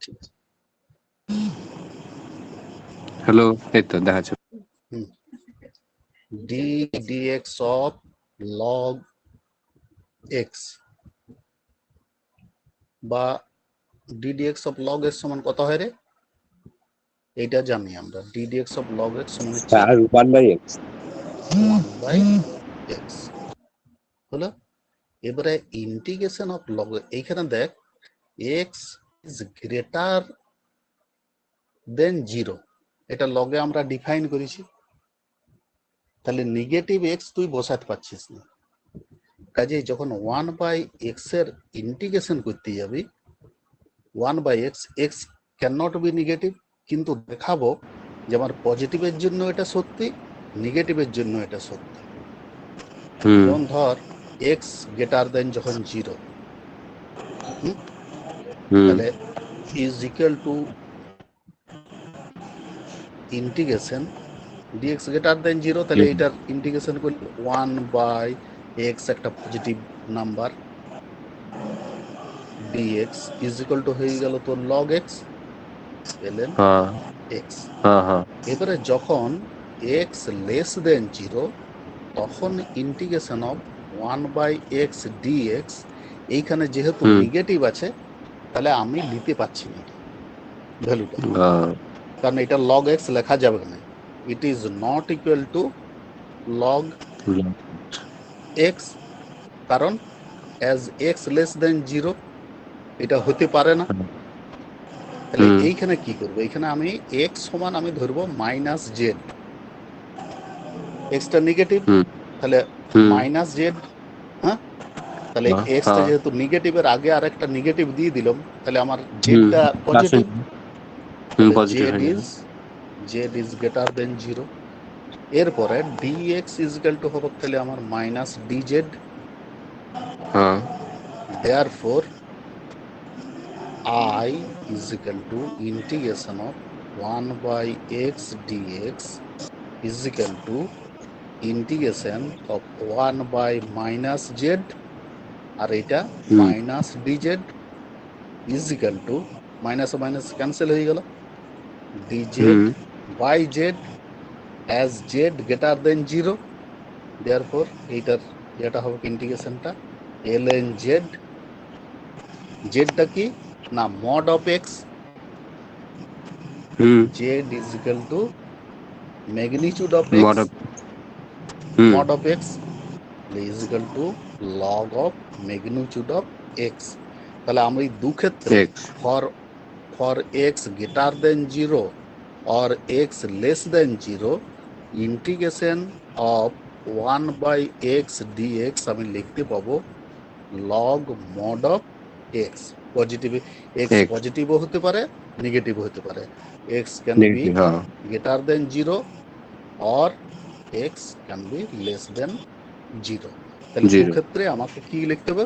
ঠিক আছে। হ্যালো, এই তো দেখা যাচ্ছে। d dx of log x বা d dx of log x সমান কত হয় রে? এইটা জানি আমরা, d dx of log x সমান হচ্ছে 1/x 1/x হলো। এবারে ইন্টিগ্রেশন অফ লগ, এইখানে দেখ x ইজ গ্রেটার দেন 0, এটা লগে আমরা ডিফাইন করেছি। তাহলে নেগেটিভ x তুই বসাতে পারছিস না, কাজে যখন 1/x এর ইন্টিগ্রেশন করতে যাবি 1/x, x can not be negative, কিন্তু দেখাবো যে আমার পজিটিভের জন্য এটা সত্যি, নেগেটিভের জন্য এটা সত্যি। যেমন ধর x গ্রেটার দেন যখন 0, তাহলে is equal two integration dx greater than 0, তাহলে এটার ইন্টিগ্রেশন করলে 1/x একটা positive number dx is equal two হয়ে গেল তোর log x ln x। এবারে যখন x লেস দেন 0 তখন ইন্টিগ্রেশন অফ 1/x dx, এইখানে যেহেতু নেগেটিভ আছে তাহলে আমি নিতে পারছি না ভ্যালুটা, কারণ এটা log x লেখা যাবে না, it is not equal to log x, কারণ অ্যাজ x লেস দেন 0 এটা হতে পারে না। তাহলে এইখানে কি করবো, এইখানে আমি x সমান আমি ধরবো মাইনাস জেড, এক্সটা নেগেটিভ তাহলে মাইনাস জেড, হ্যাঁ, তাহলে এক্সটা যেহেতু নেগেটিভের আগে আর একটা নেগেটিভ দিয়ে দিলাম, তাহলে আমার জেডটা পজিটিভ, তাহলে জেড ইজ গ্রেটার দেন 0। এরপরে dx ইজ ইকুয়াল টু হবে তাহলে আমার minus dz, therefore I is equal to integration of 1/x dx is equal to integration of 1 by minus z, আর এটা minus dz is equal to minus minus cancel হয়ে গেল, dz by z as z greater than 0, therefore এইটার যেটা হবে ইন্টিগ্রেশনটা ln z, জেডটা কি না mod of x, z is equal to magnitude of x, mod of x is equal to log of magnitude of x. তাহলে আমরা এই দু ক্ষেত্রে for x greater than 0 or x less than 0 integration of 1/x dx আমি লিখতে পাবো log mod of x. Positive x পজিটিভও হতে পারে নেগেটিভও হতে পারে, x can be greater than 0 or x can be less than 0। তাহলে দু ক্ষেত্রে আমাকে কি লিখতে হবে,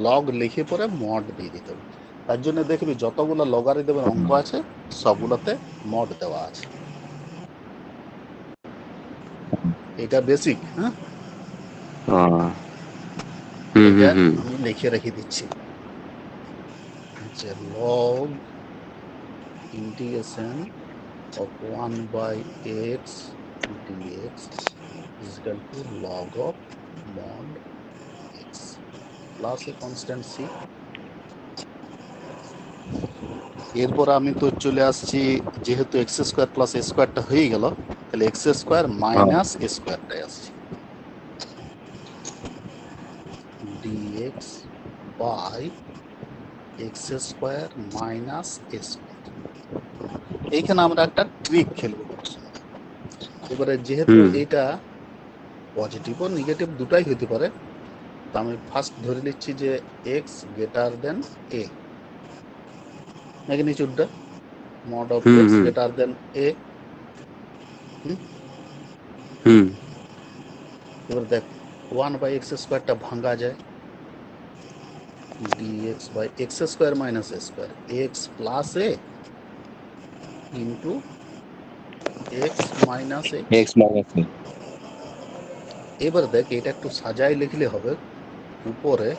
লগ লিখে পরে মড দিয়ে দিতে হবে। তার জন্য দেখবি যতগুলো লগারিদমের অঙ্ক আছে সবগুলোতে মড দেওয়া আছে, এটা বেসিক। হ্যাঁ, এটা আমি লিখে রেখে দিচ্ছি যে log integration of 1/x dx is equal to log of mod x plus a constant c। এরপর আমি তো চলে আসছি, যেহেতু এক্স স্কোয়ার প্লাস এ স্কোয়ারটা হয়ে গেল, তাহলে এক্স স্কোয়ার মাইনাস এ স্কোয়ারটাই আসছে, dx by x square minus a square. এইখানে আমরা একটা ট্রিক খেলবো। এবারে যেহেতু এটা পজিটিভ ও নেগেটিভ দুটাই হতে পারে, তো আমি ফার্স্ট ধরে নিচ্ছি যে এক্স গ্রেটার দেন এ, ম্যাগনিটিউডটা mod of x greater than a. এবার দেখ 1/x স্কোয়ারটা ভাঙা যায়, dx by x square minus a square, x plus a into x minus a. এবার দেখ এটা একটু সাজাই লিখলে হবে, উপরে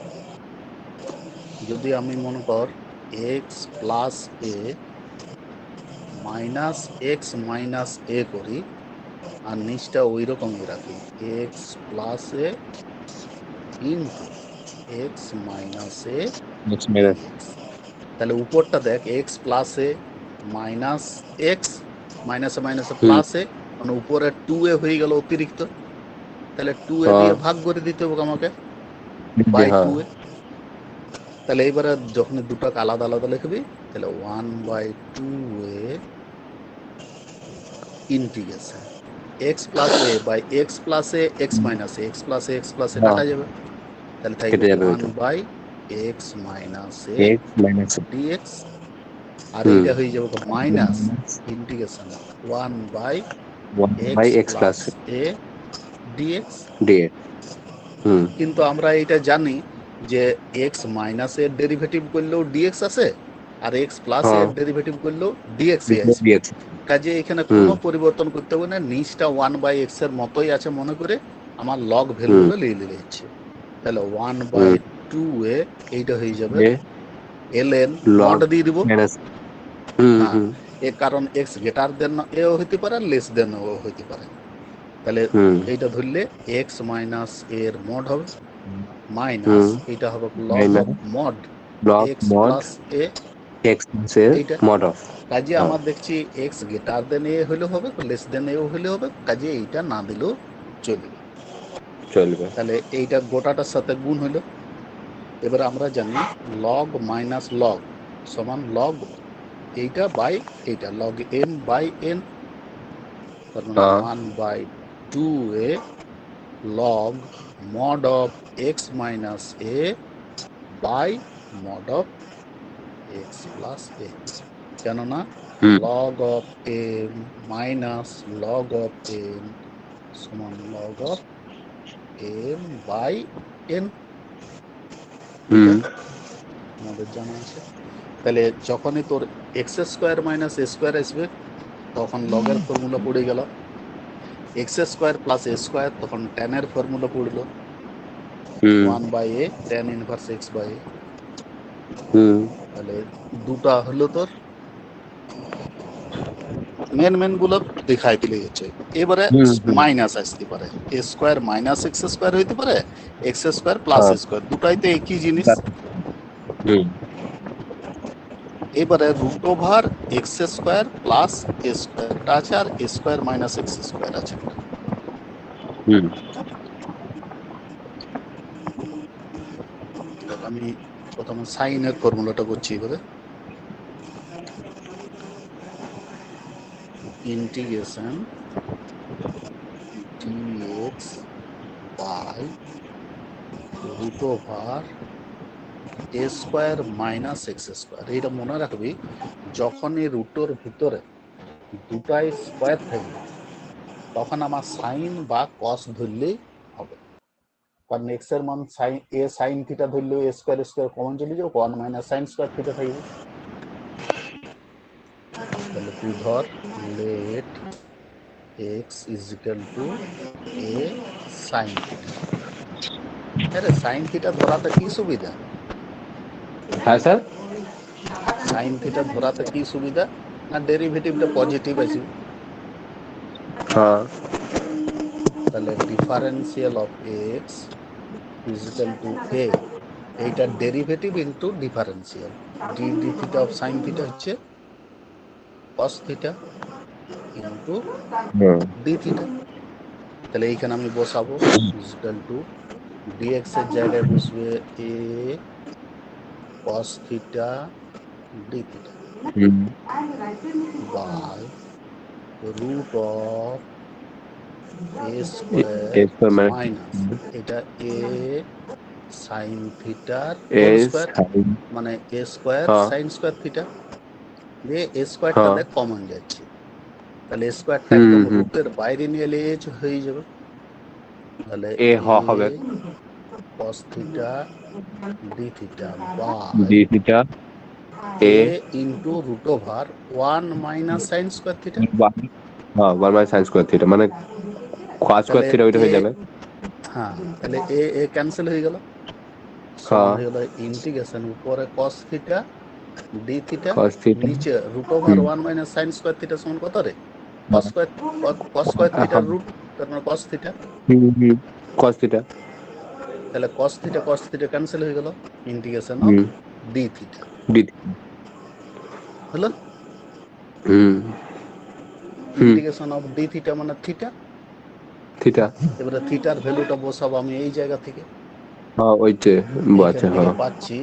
যদি আমি মনে কর এক্স প্লাস এ মাইনাস এক্স মাইনাস এ করি, আর নিচটা ওই রকমই রাখি, x plus a into x minus A dx. তাহলে উপরটা দেখ, এক্স প্লাস এ মাইনাস এক্স মাইনাসে মাইনাসে প্লাস এ, মানে উপরে 2a হয়ে গেল অতিরিক্ত, তাহলে 2a দিয়ে ভাগ করে দিতে হবে আমাকে বাই 2a। তাহলে এইবারে যখন দুটাকে আলাদা আলাদা লিখবি, তাহলে 1/2a integration x plus a by x plus a x minus a, x plus a x plus a কাটা যাবে, তাহলে থাকবে 1/x - a dx, আর এইটা হয়ে যাবে minus integration 1/x + a dx। কিন্তু আমরা এটা জানি যে এক্স মাইনাস এর ডেরিভেটিভ করলেও ডিএক্স আছে, আর এক্স প্লাস এর ডেরিভেটিভ করলেও ডিএক্স আসবে। কাজে এখানে কোনো পরিবর্তন করতে হবে না, নিচটা 1/x এর মতোই আছে মনে করে আমার লগ ভ্যালুগুলো লিয়ে নিলে ইচ্ছে। তাহলে 1/2a এইটা হয়ে যাবে ln মড দিয়ে দিব। হ্যাঁ, এর কারণ এক্স গ্রেটার দেন এও হইতে পারে, লেস দেন ও হইতে পারে। তাহলে এইটা ধরলে এক্স মাইনাস এর মড হবে, মাইনাস এটা হবে log of mod x plus a এইটা। কাজে আমার দেখছি এক্স গ্রেটার দেন এ হইলেও হবে, লেস দেন এও হইলে হবে, কাজে এইটা না দিলেও চলবে। তাহলে এইটা গোটাটার সাথে গুণ হইলো। এবার আমরা জানি লগ মাইনাস লগ সমান লগ এইটা বাই এইটা, লগ এম বাই এন, তার মানে 1/2a log mod of x minus a by mod of x plus a. কেননা log of m minus log of n সমান log of m by n, আমাদের জানা আছে। তাহলে যখনই তোর x square minus a square আসবে, তখন লগের ফর্মুলা পড়ে গেল, x square plus a square তখন ট্যানের ফর্মুলা পড়লো 1/a tan inverse x by a. তাহলে দুটা হলো তোর মেন গুলো দেখাই দিলে হচ্ছে। এবারে মাইনাস আসতে পারে, a square minus x square হইতে পারে, x square plus a square, দুটাই তো একই জিনিস। এবারে root over x square plus a স্কোয়ারটা আছে, আর a square minus x square আছে। আমি প্রথমে সাইনের ফর্মুলাটা করছি। এবারে integration dx by root over a square minus x square. এইটা মনে রাখবি, যখন এই রুটোর ভিতরে দুটাই স্কোয়ার থাকবে তখন আমার সাইন বা কস ধরলেই হবে, কারণ এক্স এর মান সাইন এ সাইন থিটা ধরলেও এ স্কোয়ার স্কোয়ার কমন চলে যাবে, 1 মাইনাস সাইন স্কোয়ার থিটা থাকবে। তাহলে তুই ধর let x is equal to a sine theta. আরে সাইন থিটা ধরাতে কি সুবিধা? হ্যাঁ স্যার, সাইন থিটা ধরাতে কি সুবিধা না ডেরিভেটিভটা পজিটিভ আসবে। তাহলে differential of x is equal to a, এইটার derivative into differential, d d theta of sine theta হচ্ছে cos theta into d theta. তাহলে এইখানে আমি বসাবো ইজ ইকুয়াল টু ডিএক্স এর জায়গায় বসবে a cos theta d theta by root of a square minus এটা এ সাইন থিটার হোল স্কোয়ার, মানে a square sine square theta দিয়ে এ স্কোয়ারটা দেখ কমন যাচ্ছে, তাহলে স্কোয়ারটা একদম রুটের বাইরে নিয়ে এলে এ হয়ে যাবে। তাহলে a cos theta d theta by a into root over 1 minus sine square theta. 1 minus sine square theta মানে cos স্কোয়ার থিটা ওইটা হয়ে যাবে। হ্যাঁ, তাহলে এ ক্যান্সেল হয়ে গেল, সমান হয়ে গেল ইন্টিগ্রেশন উপরে cos theta d theta cos theta নিচে root over 1 minus sine square theta সমান কত রে? cos স্কয়ার থিটার রুট, তার মানে cos থিটা। cos থিটা তাহলে cos থিটা ক্যান্সেল হয়ে গেল, integration of D theta D হলো। হুম ইন্টিগ্রেশন অফ ডি থিটা মানে থিটা। থিটা এবারে থিটার ভ্যালুটা বসাবো আমি এই জায়গা থেকে, হ্যাঁ ওইটে এইখান আচ্ছা থেকে হ্যাঁ পাচ্ছি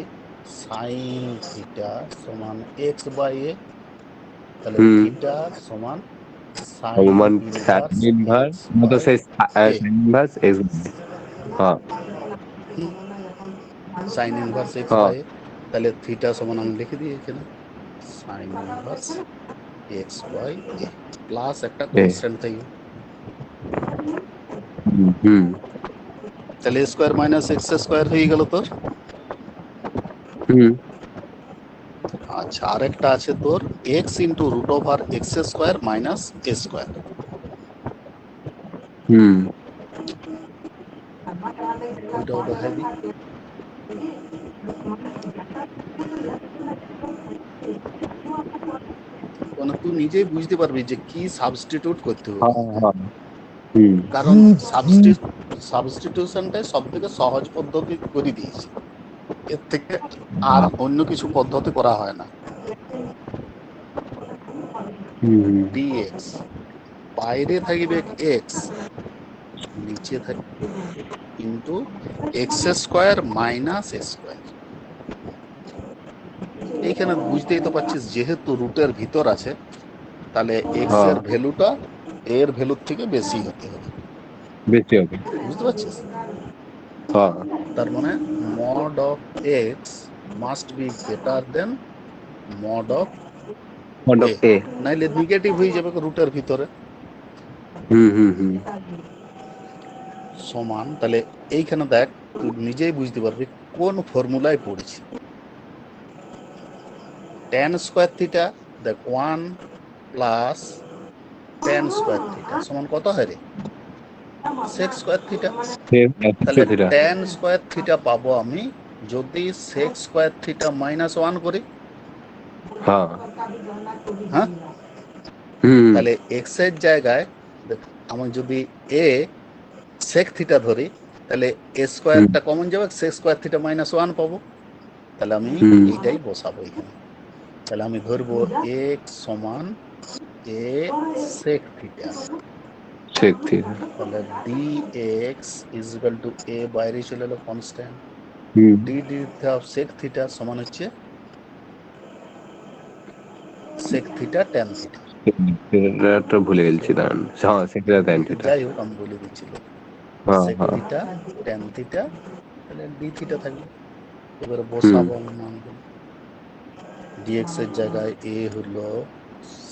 সাইন থিটা সমান এক্স বাই এ, তাহলে হুম থিটা সমান সাইন সমান ইনভার্স সাইন ইনভার্স এক্স মতো বাই সেই এ। সাইন ইনভার্স এক্স হ্যাঁ সাইন ইনভার্স এক্স হ্যাঁ বাই এ, তাহলে থিটা সমান আমি লিখে দিই এখানে sine inverse x by a plus একটা এ কনস্ট্যান্ট থাকবে, হুম তাহলে স্কোয়ার মাইনাস এক্স স্কোয়ার হয়ে গেল তোর। হুম আচ্ছা, আরেকটা আছে তোর x into root over x square minus a square. হুম ওইটাও দেখাই দিই। মানে তুই নিজেই বুঝতে পারবি যে কি সাবস্টিটিউট করতে হবে হ্যাঁ ওখানটায়। হ্যাঁ হুম কারণ সাবস্টিটিউশনটাই সব থেকে সহজ পদ্ধতি করে দিয়েছি, এর থেকে আর অন্য কিছু পদ্ধতি করা হয় না। হুম ডিএক্স বাইরে থাকবে এক্স, নিচে থাকবে into x square minus square. এইখানে বুঝতেই তো পারছিস যেহেতু রুটের ভিতর আছে, তাহলে এক্স হ্যাঁ এর ভ্যালুটা এর ভ্যালুর থেকে বেশি হতে হবে, বেশি হবে বুঝতে পারছিস? হ্যাঁ তার মানে mod of x must be greater than mod of mod a, of a নাইলে নেগেটিভ হয়ে যাবে রুটের ভিতরে। হুম সমান, তাহলে এইখানে দেখ তুই নিজেই বুঝতে পারবি কোন ফর্মুলায় পড়েছি। টেন স্কোয়ার থিটা দেখ 1 প্লাস টেন স্কোয়ার থিটা সমান কত হয় রে? Sec square theta. তাহলে থিটা টেন স্কোয়ার থিটা পাবো আমি যদি সেক স্কোয়ার থিটা মাইনাস 1 করি। হ্যাঁ হ্যাঁ, হুম তাহলে এক্স এর জায়গায় দেখ, আমি যদি এ সেক থিটা ধরি, তাহলে এ হুম স্কোয়ারটা কমন যাবে, সেক স্কোয়ার থিটা মাইনাস 1 পাবো। তাহলে আমি হুম এইটাই বসাবো এখানে। তাহলে আমি ধরবো এক্স সমান এ সেক থিটা, সেক থিটা তাহলে ডি এক্স ইজিক্যাল টু এ বাইরে চলে এলো কনস্ট্যান্ট, হুম ডি ডি সেক থিটা সমান হচ্ছে সেক থিটা ট্যান থিটা। সেটা ভুলে গেছি দাঁড়ান হ্যাঁ সেক থিটা ট্যান থিটা যাই হোক আমি বলে দিচ্ছি, হ্যাঁ সেক হ্যাঁ থিটা ট্যান থিটা, তাহলে ডি থিটা থাকবে। এবারে হুম বসাবো আমি মানগুলো, ডিএক্স এর জায়গায় এ হলো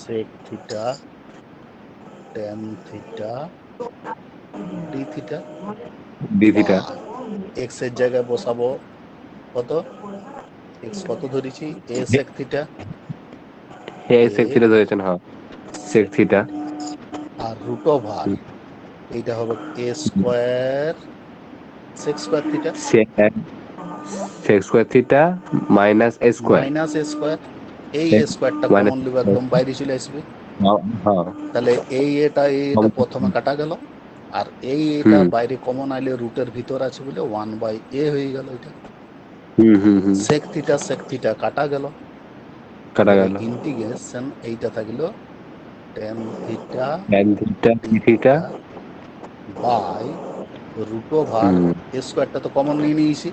sec theta tan theta d theta, d theta by x এর জায়গায় বসাবো কত, এক্স কত ধরেছি এ সেক থিটা, এ এ সেক থিটা ধরেছেন হ্যাঁ সেক সেক থিটা থিটা আর রুট ওভার এইটা হবে a square sec square theta sec square theta minus a square minus a square, এই এ স্কোয়ারটা মাইনাস কমন লিব একদম বাইরে চলে আসবে। হ্যাঁ তাহলে এটা প্রথমে কাটা গেল, আর এটা হুম বাইরে কমন আইলে রুটের ভিতর আছে বলে 1/a হয়ে গেল এটা। হুম সেক থিটা কাটা গেল, কাটা এবারে গেল ইন্টিগ্রেশন এইটা থাকলো tan theta tan theta d d theta theta by root over hmm a স্কোয়ারটা তো কমন নিয়ে নিয়েছি,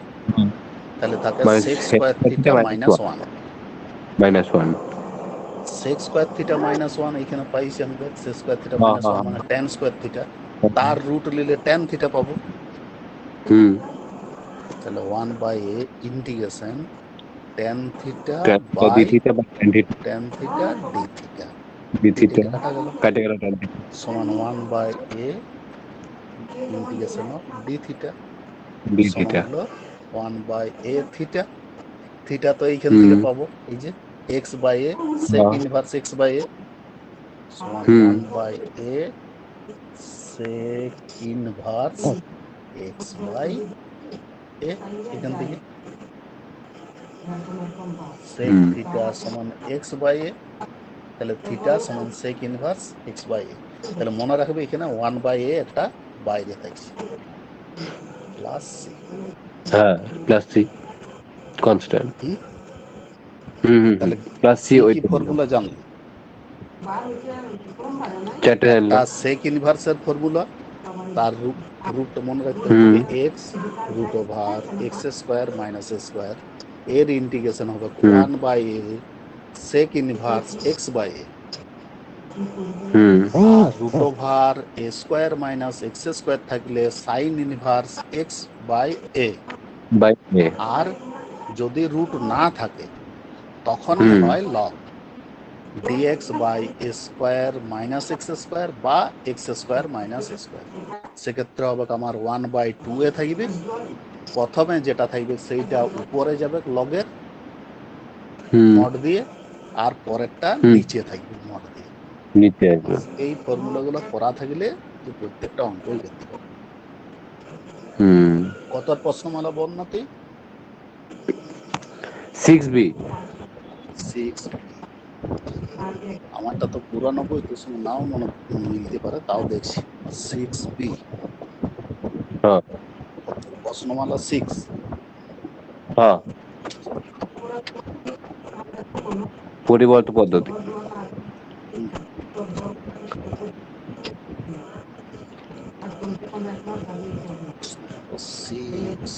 তাহলে থাকে মানে sec sec square square theta theta minus minus one one. Minus one sec square theta minus one এখানে পাইছি আমি, দেখ সেক স্কোয়ার থিটা হ্যাঁ মাইনাস ওয়ান হ্যাঁ মানে টেন স্কোয়ার থিটা, তার রুট নিলে টেন থিটা পাবো। হুম তাহলে 1/a integration tan theta tan theta D by theta বা tan theta tan theta d theta, D এটা থিটা এটা কাটা গেল, কাটে গেল ট্যান থিটা সমান 1/a integration of D theta D সমান থিটা হলো 1/a থিটা, থিটা তো এইখান হুম থেকে পাবো এই যে এক্স বাই এ সেক হ্যাঁ ইনভার্স এক্স বাই এ সমান hmm 1/a sec inverse x by a, এখান থেকে সেক থিটা সমান এক্স বাই এ, তাহলে থিটা সমান sec inverse x by a. তাহলে মনে রাখবে এখানে 1/a একটা বাইরে থাকছে, প্লাস সি। হ্যাঁ প্লাস সি কনস্ট্যান্ট। তাহলে প্লাস সি কি কি ওইটা ফর্মুলা জানলে? চারটে একটা জানলাম। সেক ইনভার্সের ফর্মুলা, তার রুটটা মনে রাখতে হবে কি x root over x square minus square, এর ইন্টিগ্রেশন হবে 1/a sec inverse x by a, আর root over a square minus x square থাকলে sine inverse x by a. By a. আর যদি রুট না থাকে তখনই হয় log dx by a square minus x square বা এক্স স্কোয়ার মাইনাস স্কোয়ার। সেক্ষেত্রে হবে আমার 1/2a থাকবে, প্রথমে যেটা থাকবে সেইটা উপরে যাবে লগের মড দিয়ে, আর পরেরটা নিচে থাকবে মড দিয়ে। নিচে আসবে। এই ফর্মুলাগুলো করা থাকলে তুই প্রত্যেকটা অঙ্কই করতে পারবি। কত প্রশ্নমালা বর্ণাতি? 6b। 6। আমারটা তো পুরানো বই, তোর সঙ্গে নাও মনে মিলতে পারে, তাও দেখছি। 6b হ্যাঁ প্রশ্নমালা 6। হ্যাঁ পরিবর্ত পদ্ধতি। সিক্স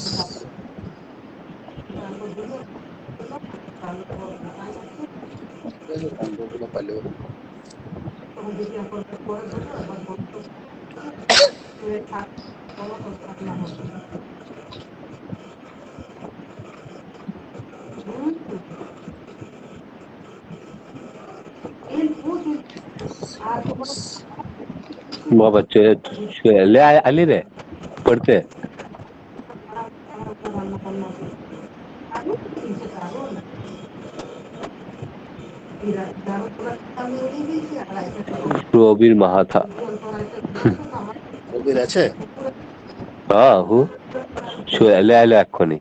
অঙ্কগুলো পাইলেও वो बच्चे ले आली रे पढ़ते। প্রবীর মাহাথা। কবির আছে? হ্যাঁ হু ले आले এক্ষুনি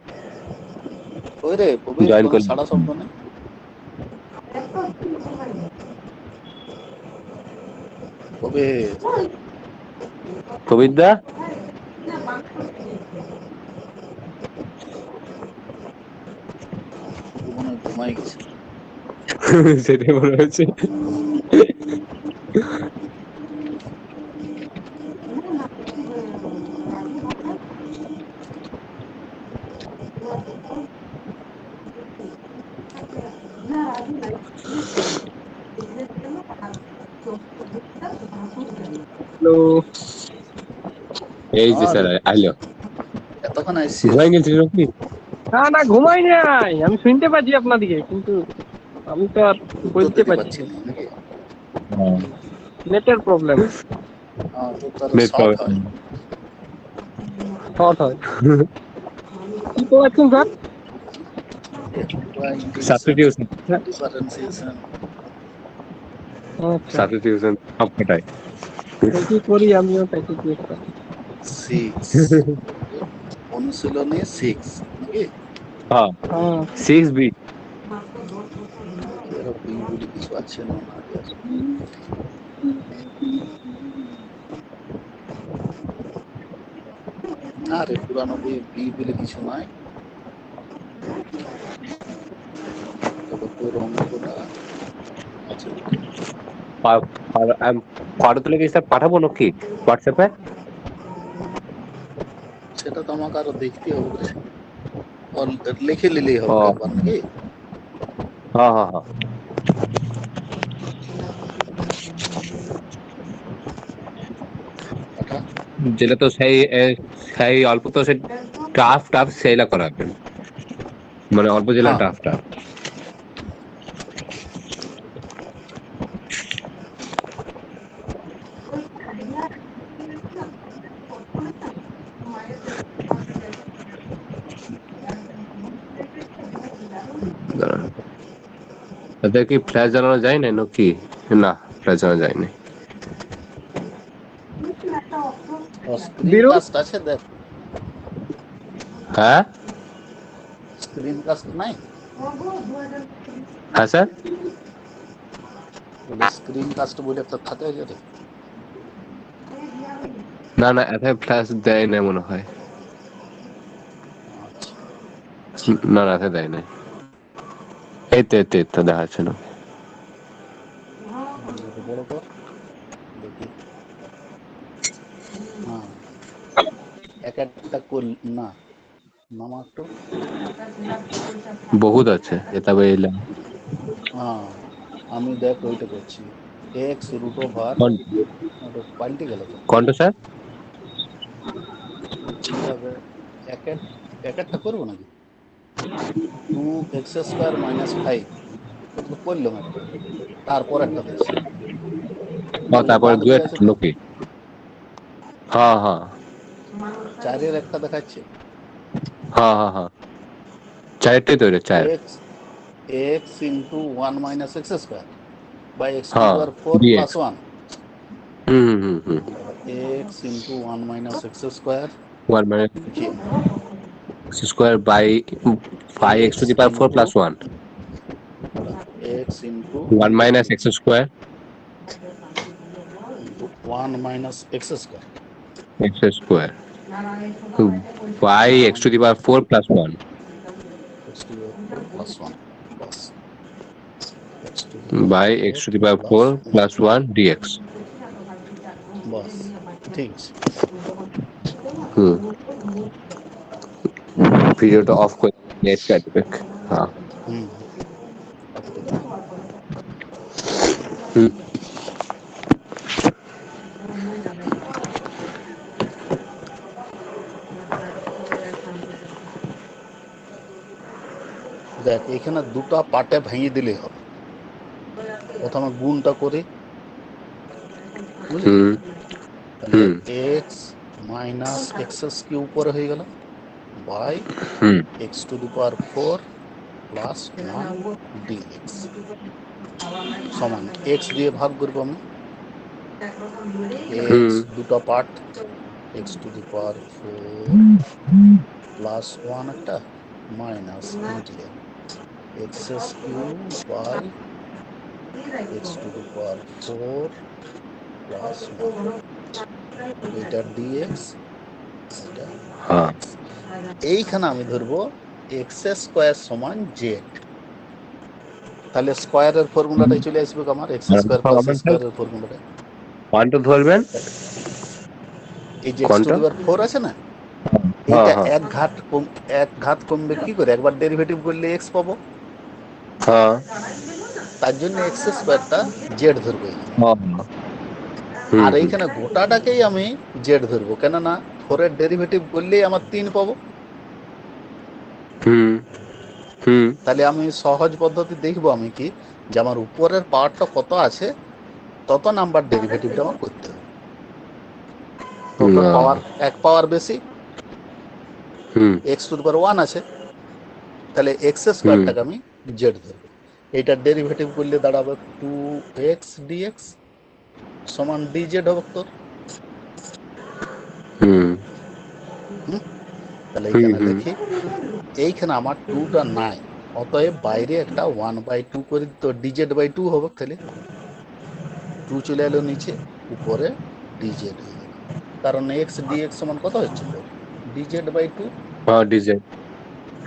ওই রে কবির জয়েন কোনো করলি। সাড়া শব্দ নেই। কবির কবির দা মনে হয় ঘুমাই গেছে। সেটাই মনে হচ্ছে। হ্যালো। এই যে আর স্যার আইলো। এতক্ষণ আসছিস? ঘুমাই গেছিস নাকি? না না ঘুমাই নাই, আমি শুনতে পাচ্ছি আপনাদিকে, কিন্তু আমি তো আর উত্তর বলতে দিতে পারছি পারছি না, না নাকি? নেটের প্রবলেম। তো তার নেট শর্ট হয়। শর্ট হয়। কি পড়াচ্ছেন স্যার? Integration substitution differentiation. আচ্ছা, সাবস্টিটিউশন সব কটাই। দেখি করি আমিও তাকে চেষ্টা। 6 অনুশীলনী 6 নাকি? হ্যাঁ হ্যাঁ 6b। এর বি বলে কিছু আছে না না আর? না রে, পুরানো বই বি বলে কিছু নাই। তবে তোর অঙ্কটা আছে। ফটো তুলে কি স্যার পাঠাবো নাকি হোয়াটসঅ্যাপে? সেটা তো আমাকে আরো দেখতে হবে রে। লিখে নিলেই ও হবে একবার নাকি? হ্যাঁ হ্যাঁ হ্যাঁ পাঠা। যেটা তো সেই সেই অল্প তো সেই টাফ টাফ সেইলা করাবেন, মানে অল্প যেটা হ্যাঁ টাফ টাফ। তাদের কি ফ্ল্যাশ জ্বালানো যায় না নাকি? না ফ্ল্যাশ জ্বালানো যায় না। স্ক্রিন বিরুল, কাস্ট আছে দেখ। হ্যাঁ স্ক্রিন কাস্ট নাই? হ্যাঁ স্যার, বলে স্ক্রিন কাস্ট বলে একটা থাকে রে। না না এতে ফ্ল্যাশ দেয় না মনে হয়, আচ্ছা, না না এতে দেয় না, এই তো দেখা যাচ্ছে না। এটা বড় কর দেখি। হ্যাঁ, এক একটা করল না, নামা একটু। বহুত আছে এটা বইলা। হ্যাঁ, আমি দেখ ওইটা করছি, এক্স রুট ওভার, ওটা পাল্টে গেল তো। কোনটা স্যার? কি হবে, এক একটা করবো নাকি? 2x² - 5, এটা তো করলাম একটা, তারপর একটা দেখছি, তাহলে তারপরে বাদ দিয়ে ডুয়েট আছে তো। নাকি? হ্যাঁ হ্যাঁ 4-এর একটা দেখাচ্ছে, হ্যাঁ হ্যাঁ হ্যাঁ, চারটাই তৈরি, চার। x into 1 - x² by x to the হ্যাঁ power 4 plus ডিএক্স। 1। হুম। x into 1 - x², 1 minus লিখি আমি, x square by 5x x to the power 4 into plus 1, x into 1 minus x square 1 - x², x square by x to the power 4 plus 1, x to the power 4 plus 1 plus x to the power by 4 x to the power plus 4 1, plus 1 dx। বাস ঠিক আছে। হুম, ভিডিওটা of করে net কাটবে। হ্যাঁ হুম, of করে দিই। হুম দেখ এখানে দুটা পার্টে ভেঙে দিলেই হবে, প্রথমে গুণটা করে, বুঝলি? হুম তাহলে হুম x মাইনাস এক্স কিউ উপরে হয়ে গেল বাই হুম x to the power 4 plus 1 dx সমান এক্স দিয়ে ভাগ করবো আমি, এক্স হুম দুটো part, x to the power 4 plus 1 একটা minus integral x Q by x to the power 4 plus 1, এইটা ডিএক্স, এটা হ্যাঁ ডিএক্স। এইখানে আমি ধরবো এক্স স্কোয়ার সমান জেড, তাহলে স্কোয়ারের ফর্মুলাটাই চলে আসবে আমার, এক্স স্কোয়ার প্লাস স্কোয়ারের ফর্মুলাটা। কোনটা ধরবেন? এই যে এক্স টু কোনটা? দি পাওয়ার 4 আছে না, হ্যাঁ এইটা হ্যাঁ এক ঘাত কমবে কি করে, একবার ডেরিভেটিভ করলে এক্স পাবো, হ্যাঁ তার জন্য এক্স স্কোয়ারটা জেড ধরবো এখানে। হুম আর হুম এইখানে গোটাটাকেই আমি জেড ধরবো, কেননা 4-এর ডেরিভেটিভ করলেই আমার 3 পাবো। হুম হুম তাহলে আমি সহজ পদ্ধতি দেখবো আমি কি, যে আমার উপরের পাওয়ারটা কত আছে তত নাম্বার ডেরিভেটিভটা আমার করতে হবে, তত না পাওয়ার, এক পাওয়ার বেশি, হুম এক্স টু দি পাওয়ার 1 আছে, তাহলে এক্স হুম স্কোয়ারটাকে আমি জেড ধরবো। এইটার ডেরিভেটিভ করলে দাঁড়াবে 2x dx সমান dz হবে তোর। হুম তাহলে হুম এইখানে হুম লিখি, এইখানে আমার 2টা নাই, অতএব বাইরে একটা 1/2 করে তো dz/2 হবে, তাহলে 2 চলে এলো নিচে, উপরে dz হয়ে গেল, কারণ x dx সমান কত হচ্ছে তোর, dz/2 হ্যাঁ ডিজে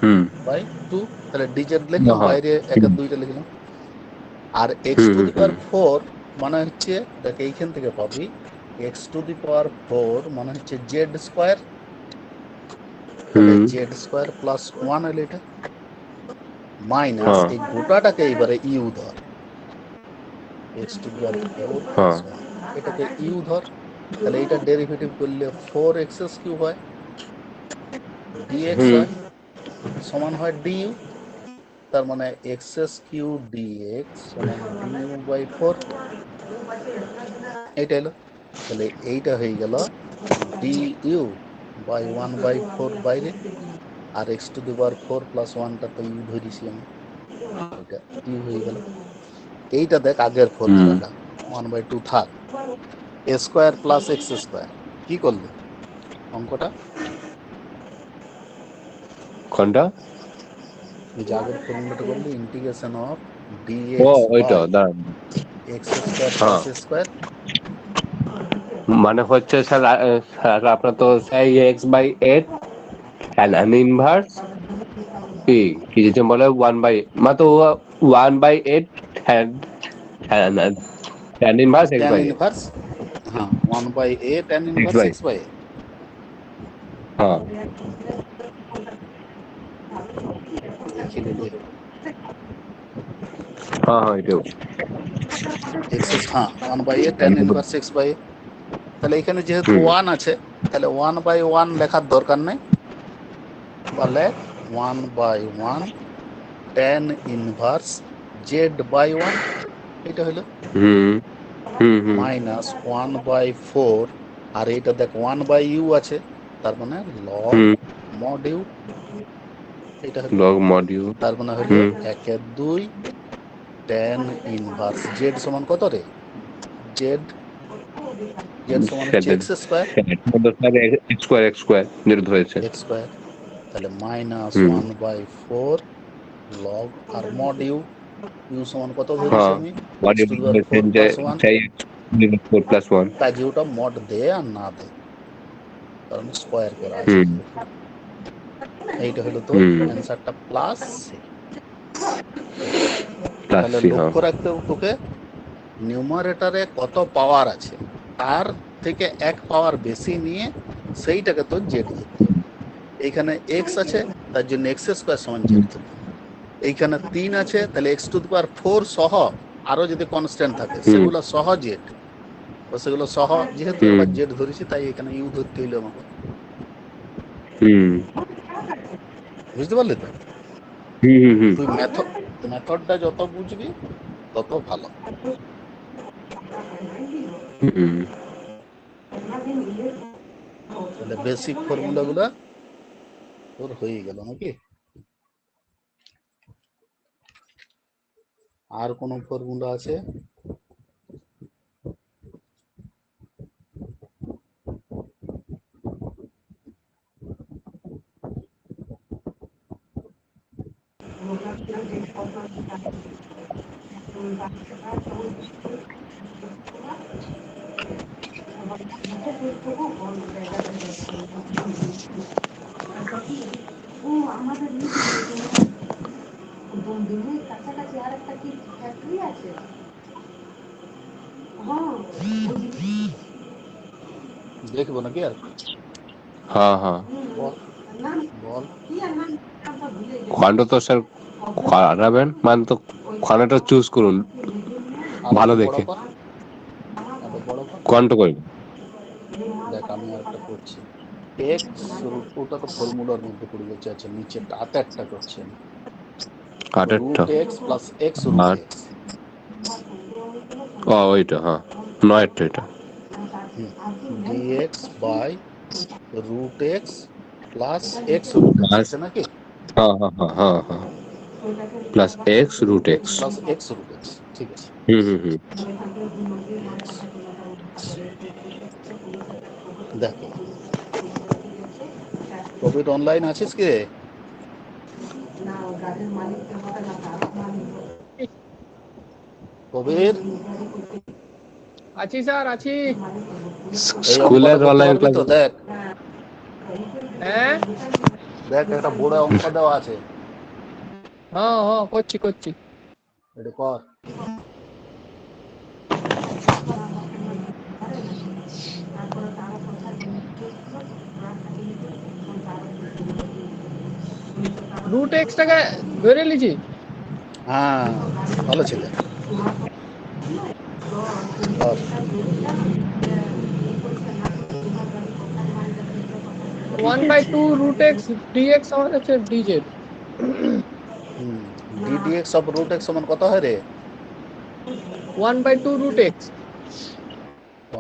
হুম বাই 2, তাহলে dz লিখলাম, হ্যাঁ বাইরে একের দুইটা লিখলাম। আর এক্স হুম টু হুম দি হুম পাওয়ার 4 মানে হচ্ছে, দেখ এইখান থেকে পাবি এক্স টু দি পাওয়ার 4 মানে হচ্ছে জেড স্কোয়ার, তাহলে হুম জেড স্কোয়ার প্লাস 1 হলো এটা, মাইনাস হ্যাঁ এই গোটাটাকে এইবারে ইউ ধর, x to the power 4 plus হ্যাঁ 1 এটাকে ইউ ধর, তাহলে এইটা ডেরিভেটিভ করলে 4x³ হয়, ডিএক্স হুম হয়, সমান হয় ডিইউ, তার মানে x³ ডিএক্স সমান ডিইউ/4, এইটা এলো। তাহলে এইটা হয়ে গেল ডিইউ বাই 1/4 বাইরে, আর x to the power 4 plus 1টা তো ইউ ধরেছি আমি, এটা ইউ হয়ে গেল। এইটা দেখ আগের হুম ফর্মুলাটা 1/2 থাক, a square plus x square, কি করলি অঙ্কটা? কোনটা? এই যে আগের ফর্মুলাটা করলে ইন্টিগ্রেশন অফ ও ডিএক্স ওইটা বাই দাঁড়ান। এক্স স্কোয়ার হ্যাঁ প্লাস স্কোয়ার। মানে হচ্ছে স্যার স্যার আপনার তো সেই x by eight tan inverse কি কি যেটা বলে 1/, মানে তো 1/8 tan tan inverse x tan by a, inverse, হ্যাঁ 1/a tan x inverse by, x by a. হ্যাঁ লিখে নিলে হ্যাঁ হ্যাঁ এটাও এক্স, হ্যাঁ 1/a tan inverse x by a. তাহলে এখানে যেহেতু হুম 1 আছে, তাহলে 1/1 লেখার দরকার নেই, তাহলে 1/1 ট্যান ইনভার্স z/1, এটা হলো হুম হুম হুম মাইনাস 1/4, আর এটা দেখ 1/u আছে, তার মানে লগ হুম মড ইউ, এটা হলো, লগ মডিউল। তার মানে হলো হুম 1/2 ট্যান ইনভার্স জেড সমান কত রে, জেড জেড সমান হচ্ছে সেটা x square, x square x square যেটা ধরেছে। এক্স স্কোয়ার, তাহলে মাইনাস হুম 1/4 লগ আর মড ইউ, ইউ সমান কত ধরেছি হ্যাঁ আমি, x module to the power 4 যে প্লাস 1, সেই 4+1। কাজে ওটা মড দে আর না দে, কারণ স্কোয়ার করা আছে হুম যেহেতু। এইটা হলো তোর হুম অ্যান্সারটা প্লাস সি। প্লাস তাহলে সি, হ্যাঁ লক্ষ্য রাখতে হবে তোকে, নিউমারেটারে কত পাওয়ার আছে তার থেকে এক পাওয়ার বেশি নিয়ে সেইটাকে তোর জেড ধরতে হবে। এইখানে এক্স আছে, তার জন্য এক্স স্কোয়ার সমান জেড ধরতে হবে। এইখানে 3 আছে, তাহলে এক্স টু দি পাওয়ার 4 সহ আরো যদি কনস্ট্যান্ট থাকে হুম সেগুলো সহ জেড, সেগুলো সহ যেহেতু হুম এবার জেড ধরেছি তাই এখানে ইউ ধরতে হইলো আমাকে। হুম বুঝতে পারলি তো? হুম হুম হুম তুই মেথডটা যত বুঝবি তত ভালো। হুম তাহলে বেসিক ফর্মুলা গুলা তোর হয়ে গেল নাকি? আর কোন ফর্মুলা আছে? দেখবো নাকি আর? হ্যাঁ হ্যাঁ বল বল। খানটা তো স্যার করাবেন, মানে তো খানাটা চুজ করুন আর ভালো একটু বড় দেখে, কর, আরো বড় কর। কোনটা করবেন। দেখ আমি আর একটা করছি, এক্স রুট, ওটা তো ফর্মুলার মধ্যে পড়ে যাচ্ছে। আচ্ছা নিচে আটেরটা করছি আমি, আটেরটা root x plus x root আট, এক্স। ও ওইটা হ্যাঁ নয়টা এটা। Dx by root x plus x root x, plus, আছে নাকি? হ্যাঁ হ্যাঁ হ্যাঁ হ্যাঁ হ্যাঁ plus x root root x x. Plus x root x, ঠিক আছে। হুম হুম হুম এক্স, দেখ এবার কবির অনলাইন আছিস কি? কবির, আছি স্যার, আছি। এই অঙ্কটা স্কুলের করতে অনলাইন পারবি ক্লাস। তো? দেখ হ্যাঁ দেখ একটা বোর্ডে অঙ্ক দেওয়া আছে, হ্যাঁ হ্যাঁ, করছি করছি। এটা কর। রুট এক্সটাকে ধরে লিছি। হ্যাঁ ভালো ছেলে, কর। 1/2 রুট এক্স ডিএক্স আমার হচ্ছে dz. D dx of root x সমান কত হয় রে? 1/2 root x, 2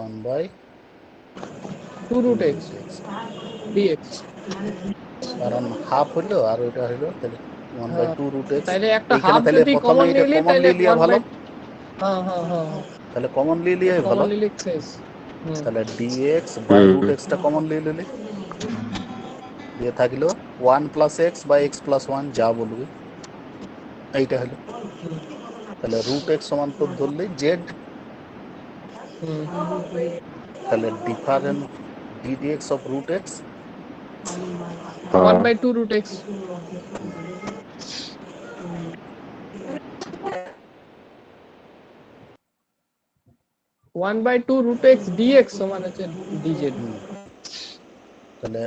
1/2 root x root x, dx. কারণ হাফ হইলো আর ওইটা হইলো, তাহলে ওয়ান বাই হ্যাঁ, টু রুট এক্স। তাইলে একটা এইখানে হাফ তাহলে যদি প্রথমে কমন এটা নিলি কমন তাইলে লিলিয়া 1 ভালো, বাই, হ্যাঁ হ্যাঁ হ্যাঁ হ্যাঁ, তাহলে কমন লিলিয়াই ভালো। কমন নিলি শেষ। হুম। তাহলে ডিএক্স বাই হুম রুট এক্সটা কমন লিয়ে নিলি, দিয়ে থাকলো 1 plus x by x plus 1, যা বলবি। এইটা হলো, তাহলে রুট এক্স সমান তোর ধরলে জেড, তাহলে difference d dx of root x 1/2 root x 1/2 root x dx সমান হচ্ছে dz। তাহলে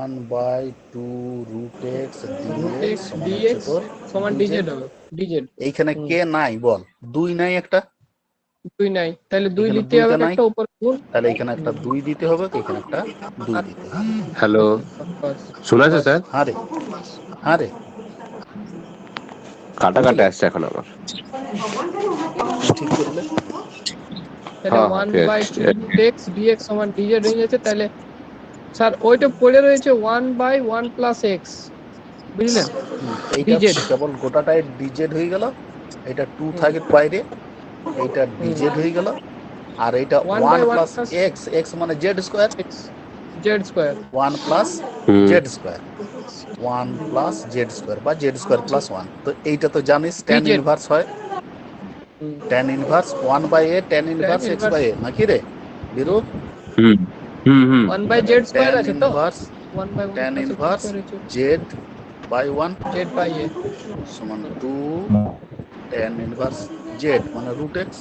1/2 root x root dx x সমান হচ্ছে dx তোর সমান dz হবে dz। এইখানে কে নাই বল, 2 নাই একটা, 2 নাই, তাহলে 2 এখানে লিখতে হবে দুইটা নাই, একটা উপর গুণ। তাহলে এখানে একটা 2 দিতে হবে, এখানে একটা 2 দিতে হবে। হ্যালো, বাস শোনা যাচ্ছে স্যার? হ্যাঁ রে, হ্যাঁ রে, কাটা কাটা বুঝলে? আসছে এখন আমার। ঠিক করলে তাহলে হ্যাঁ, 1/2 root x dx সমান dz হয়ে যাচ্ছে। তাহলে স্যার ওইটা পড়ে রয়েছে 1/1 plus x, বুঝলেন? এইটা dz কেবল গোটাটাই ডিজেড হয়ে গেল, এটা 2 থাকে বাইরে, এইটা ডিজেড হয়ে গেল, আর এইটা 1 1/1 প্লাস plus এক্স, এক্স মানে z square, x z square 1 plus hmm z square, 1 plus z square বা জেড স্কোয়ার প্লাস 1। তো এইটা তো জানিস ট্যান dz ইনভার্স হয়, tan inverse 1/a tan tan inverse x by inverse a নাকি রে বিরু? হুম হুম হুম 1/z তাহলে square ট্যান আছে তো, inverse 1/1 tan plus x inverse square হচ্ছে জেড বাই 1 z/a। সমান 2 ট্যান ইনভার্স জেড মানে root x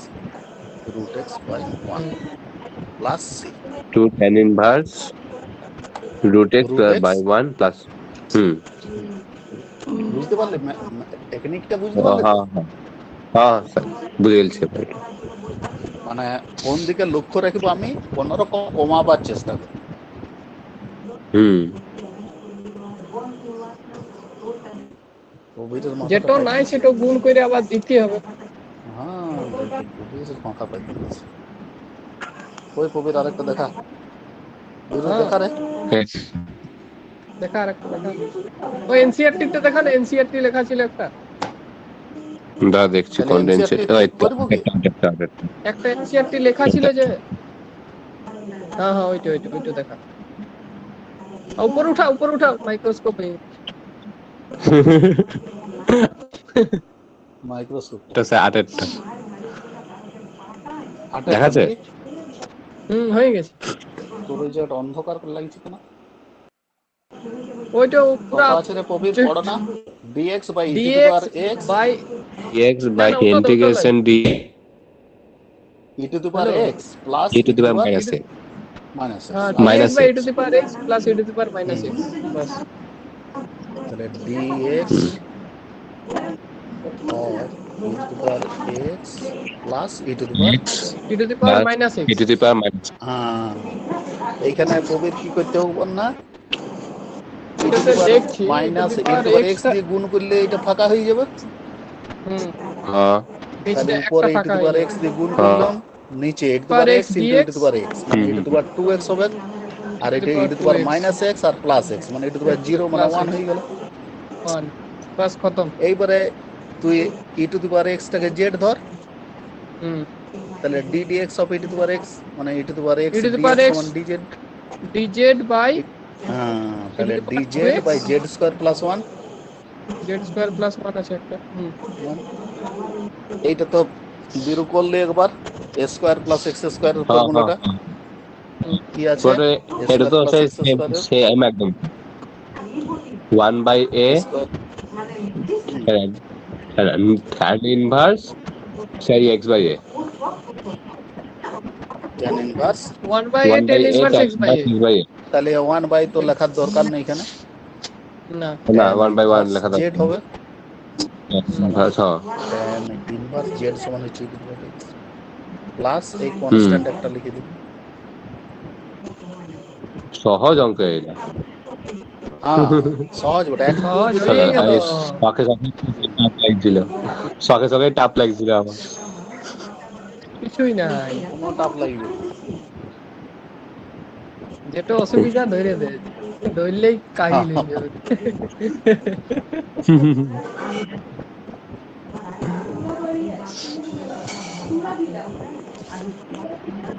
by 1 plus c 2 tan inverse root x root x. by 1 plus হুম বুঝতে পারলে টেকনিকটা বুঝতে ও, পারলে তো? হ্যাঁ হ্যাঁ হ্যাঁ স্যার বুঝে গেছি ভাই। মানে কোন দিকে লক্ষ্য রাখবো আমি, কোন রকম কমাবার চেষ্টা করি। হুম কবিরের মাথাটা যেটা পাইকে নাই গেছে। সেটা গুণ করে আবার দিতে হবে। হ্যাঁ দেখি কবিরের মাথা পাইকে গেছে। ওই কবির আরেকটা দেখা, বিরু হ্যাঁ দেখা রে। দেখা, আরেকটা দেখা। ওই এনসিইআরটি তে দেখান, এনসিইআরটি লেখা ছিল একটা, দা দেখছি তাহলে কন্ডেন্সেট এনসিআরটি করবো কি? একটা এনসিইআরটি লেখা ছিল যে, হ্যাঁ হ্যাঁ ওইটা ওইটা ওইটা দেখা। উপর উঠা মাইক্রোস্কোপ এ। মাইক্রোস্কোপ এটা স্যার আটেরটা আটেরটা দেখাচ্ছে। নাকি? হয়ে গেছে। তোর ওই যে একটা অন্ধকার লাগছে কেন? ওইটা পুরা কত আছে রে প্রবীর, পড়ো না। Dx by e to the dx power x, by, x না by না ওটা লাই integration d e to the power hello, x plus e to e the to the power power minus x minus x. হ্যাঁ আচ্ছা dx minus by e x to the power x plus e to the power minus x, বাস। তাহলে dx of e to the power x plus e to the power, x E to the power plus minus e x. to the power minus হ্যাঁ এইখানে প্রবীর কি করতে হবে না, ই two এটাতে দি পাওয়ার দেখছি ই টু মাইনাস দি ই টু পাওয়ার দি পাওয়ার এক্স এক্সটা, দিয়ে গুণ করলে এটা ফাঁকা হয়ে যাবে। হ্যাঁ তাহলে এইটা একটা উপরে ই টু ফাঁকা দি হয়ে পাওয়ার যাবে। এক্স দিয়ে গুণ হ্যাঁ করলাম, নিচে e to the power power x x into e to dx the power x মানে e to the power 2x হবে, আর টু দি এটা e power to the power 2x minus x আর প্লাস এক্স মানে e to the পাওয়ার 0 মানে plus 1 x হয়ে গেল। 1, বাস খতম। এইবারে তুই e to the power x টাকে জেড ধর, হুম তাহলে d dx of e to the power x মানে e to the power e x to the power dx x সমান ডিজেড। ডিজেড বাই হ্যাঁ ই টু তাহলে the d power z 2x by z square plus 1। Z square plus 1 আছে একটা। এইটা তো বিরু করলে একবার এ স্কোয়ার প্লাস এক্স স্কোয়ারের হ্যাঁ হ্যাঁ ফর্মুলাটা হুম, কি আছে, পুরোটা এ এটা স্কোয়ার তো প্লাস সেই এক্স স্কোয়ারের সেম একদম 1 by a square tan inverse সেই x by a tan inverse 1/a 1 by tan a ইনভার্স tan x by inverse a। x by a তাহলে 1 বাই তো লেখার দরকার নেই এখানে, না না ট্যান 1 by 1 ইনভার্স লেখা জেড দরকার হবে, inverse হ্যাঁ ট্যান ইনভার্স জেড সমান হচ্ছে e to the power x plus এই হুম কনস্ট্যান্ট একটা লিখে দিবি। সহজ অঙ্ক এটা। হ্যাঁ সহজ বটে, একটু সহজ বুঝতে হয়ে হবে গেল। খালি। শখে শখে টাপ লাগছিল, শখে শখে টাপ লাগছিল আমার। কিছুই নাই, কোনো টাপ লাগবে না। যেটা অসুবিধা ধরে দে, ধরলেই কাহিল হয়ে যাবে।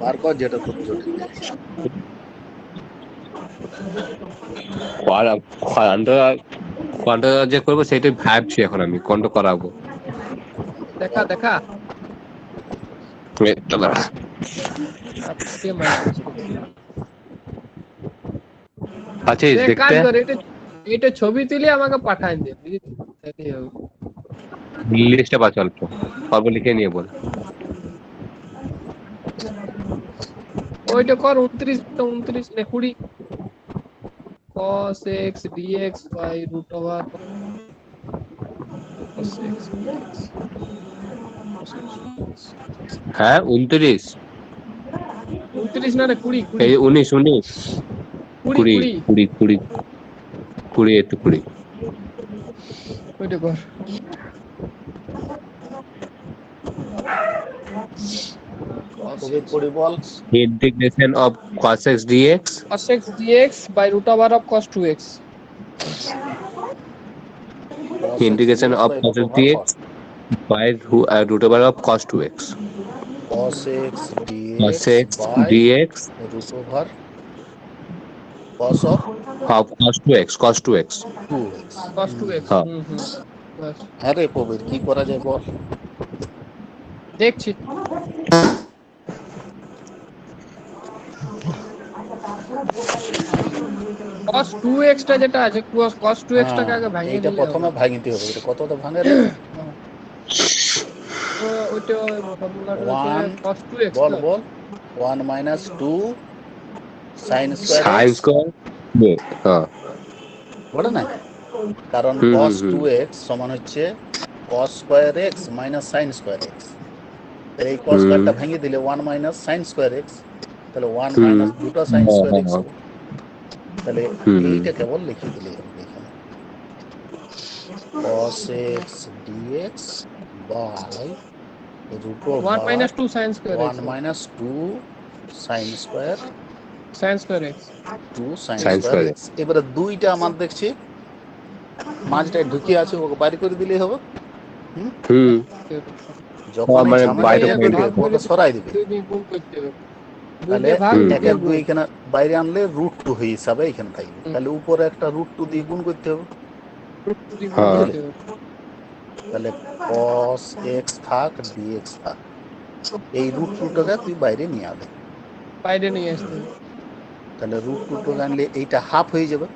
বার কর যেটা তোর জটিল লাগে। খোয়ার খোয়ার কোয়ান্টো যে করবো সেটাই ভাবছি এখন আমি কোয়ান্টো করাবো। দেখা দেখা এই তো দাঁড়া। আজকে মাইনাস করছি। আচ্ছা এক কাজ দেখতে কর, এটা ছবি তুলে আমাকে পাঠাই দে, বুঝলি? তাহলেই হবে। লিস্টে পাচ্ছ অল্প অল্প লিখে নিয়ে বল। ওইটা কর 29 না 20 cos x dx by root over cos x dx cos x dx। হ্যাঁ 29 29 না রে 20 এই 19 19 20 20 20 20 20 এই তো 20 ওইটা কর। cos কবির x পড়ি বল। Integration of cos x dx cos x dx by root over of cos 2x। cos x integration dx of by cos root x over dx cos by root over of cos 2x cos x cos dx x by dx root over cos of of cos 2x 2x। cos 2x হ্যাঁ বাস হ্যাঁ রে প্রবীর, কি করা যায় বল। দেখছি। cos 2x টা যেটা আছে cos 2x টাকে আগে ভাঙিয়ে এইটা নিলে প্রথমে হবে। ভাঙিতে হবে। এটা কতটা ভাঙে রে? ওইটা ফর্মুলাটা হচ্ছে 1 cos 2x বল তো। বল 1 minus 2 sin square x sin square হ্যাঁ বড় না? কারণ হুম হুম cos হুম 2x সমান হচ্ছে cos square x minus sin square x। তাহলে এই cos হুম স্কয়ারটা ভেঙে দিলে 1 minus sin square x, তাহলে 1 হুম minus দুটো sin হ্যাঁ square x হ্যাঁ হবে। তাহলে হুম হুম এইটা কেবল লিখে দিলেই হবে এখানে, cos x dx by root 1 over minus 2 sin square x 1 minus 2 sin square sin square x 2 sin sin square square x। এবারে দুইটা আমার দেখছি মাঝটায় ঢুকিয়ে আছে, ওকে বাইরে করে দিলেই হবে। হুম, হুম যখন এই মানে ঝামেলা বাইরে নিয়ে তৈরি পয়েন্ট ভাগ করবে করে ওকে সরাই দিবে। দুই দিয়ে গুণ করতে হবে। দুই তাহলে দিয়ে ভাগ হুম দুই এক দিয়ে এক দুই গুণ। এখানে বাইরে আনলে √2 হিসাবে এখানে থাকবে। তাহলে উপরে একটা √2 দিয়ে গুণ করতে হবে, root 2 দিয়ে গুণ হ্যাঁ বুঝলে? করতে হবে। তাহলে cos x থাক dx থাক, এই √2টাকে তুই বাইরে নিয়ে আলে। বাইরে নিয়ে আসতে হবে। তাহলে √2টাকে আনলে এইটা হাফ হয়ে যাবে,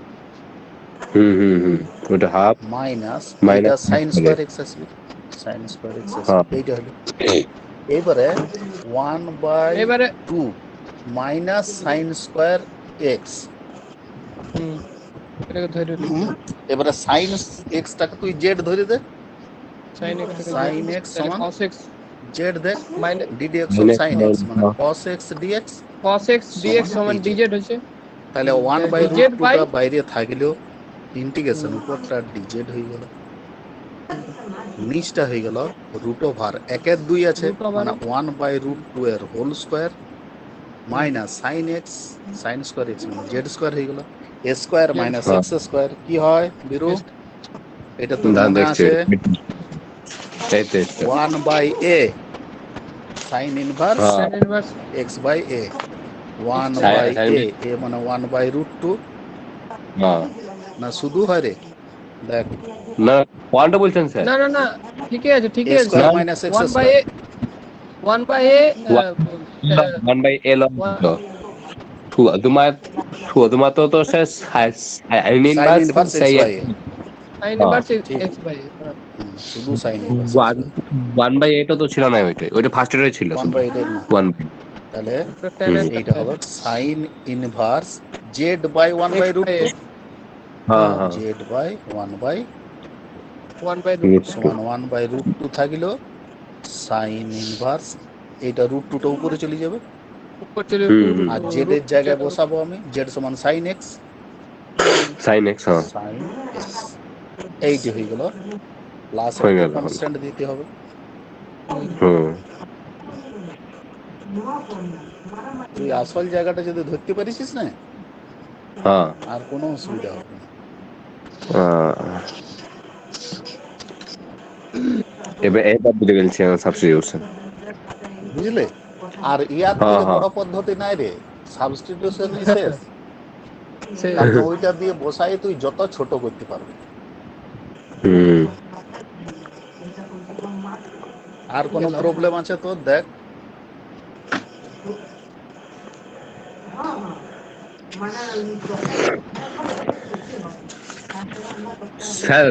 হুম হুম হুম ওটা হাফ মাইনাস এইটা মাইনাস সাইন স্কোয়ার এক্স আসবে, সাইন স্কোয়ার এক্স আসবে, হ্যাঁ এইটা হলো। এবারে 1/2 এবারে মাইনাস সাইন স্কোয়ার এক্স। এটাকে ধরে নি। এবারে সাইন এক্সটাকে তুই জেড ধরে দে, sin x টাকে z, সাইন এক্স তাহলে সমান cos x জেড দেখ, minus d dx of minus sine x মানে cos x dx cos x dx সমান এই জেড। dz হচ্ছে। তাহলে 1 বাই dz রুট বাই টুটা বাইরে থাকলেও ইন্টিগ্রেশন উপরটা ডিজেড হয়ে গেল, নিচটা হয়ে গেল √ওভার 1/2 আছে root over মানে 1/√2 এর whole square minus sine x, sine square x মানে জেড স্কোয়ার হয়ে গেল, এ স্কোয়ার z মাইনাস হ্যাঁ এক্স স্কোয়ার কি হয় বিরু? yes, এটা তোর দান মনে দেখছি আছে? এই তো এই তো 1/a সাইন ইনভার্স হ্যাঁ tan inverse x/a, x by a। 1/a এ মানে 1/√2 হ্যাঁ না শুধু হয় রে? দেখ না কোনটা বলছেন স্যার? না না না, ঠিকই আছে এ ঠিকই আছে স্কোয়ার না sir. Minus x 1 by square. a 1 by a 1/l শুধুমাত্র তো sir sine sine inverse inverse সেই x/a, sin হ্যাঁ inverse ঠিক, x by a। শুধু সাইন ইনভার্স ওয়ান x/a, 1/8 তো ছিল না, ওইটা ফার্স্ট ইয়ারে ছিল শুধু 1/8 না। 1 তাহলে tan হুম এইটা হবে sine inverse z by one x by root by two, a হ্যাঁ হ্যাঁ z by 1 by root root 2 two, সমান 1/√2 থাকলো সাইন ইনভার্স, এইটা √2টা উপরে চলে যাবে, উপর চলে হুম হুম আর জেড এর জায়গায় বসাবো আমি জেড সমান সাইন এক্স, sin x হ্যাঁ সাইন এক্স এইটি হয়ে গেল, প্লাস হয়ে একটা গেল হলো। কনস্ট্যান্ট দিতে হবে। হুম তুই আসল জায়গাটা যদি ধরতে পারিস না হ্যাঁ আর কোনো অসুবিধা হবে না। এবার বুঝে গেছি সাবস্টিটিউশন। বুঝলে? আর ইয়ার হ্যাঁ থেকে হ্যাঁ বড় পদ্ধতি নাই রে, সাবস্টিটিউশনই শেষ। সে কারণ ওইটা দিয়ে বসাই তুই যত ছোট করতে পারবি। হুম আর কোনো প্রবলেম আছে তোর দেখ। স্যার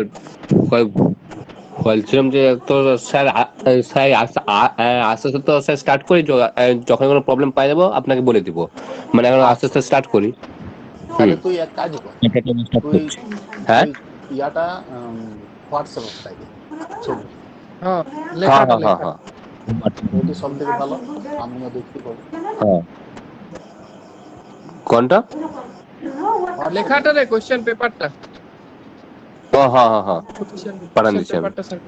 বলছিলাম যে তো স্যার স্যার আস্তে আস্তে তো স্যার স্টার্ট করি, যখন কোনো প্রবলেম পাই যাবো আপনাকে বলে দিব, মানে এখন আস্তে আচ্ছা, আস্তে স্টার্ট করি। তাহলে তুই এক কাজ কর, তুই হ্যাঁ ওই ইয়াটা হোয়াটসঅ্যাপে পাঠাই দে ছবি, হ্যাঁ হ্যাঁ লেখাটা হ্যাঁ হ্যাঁ লেখা হ্যাঁ ওইটি সব থেকে ভালো, আমিও দেখতে পাবো। হ্যাঁ। কোনটা? লেখাটা রে কোশ্চেন পেপারটা, ও হ্যাঁ হ্যাঁ হ্যাঁ কোশ্চেন পাঠান দিচ্ছি আমি। পেপারটা স্যার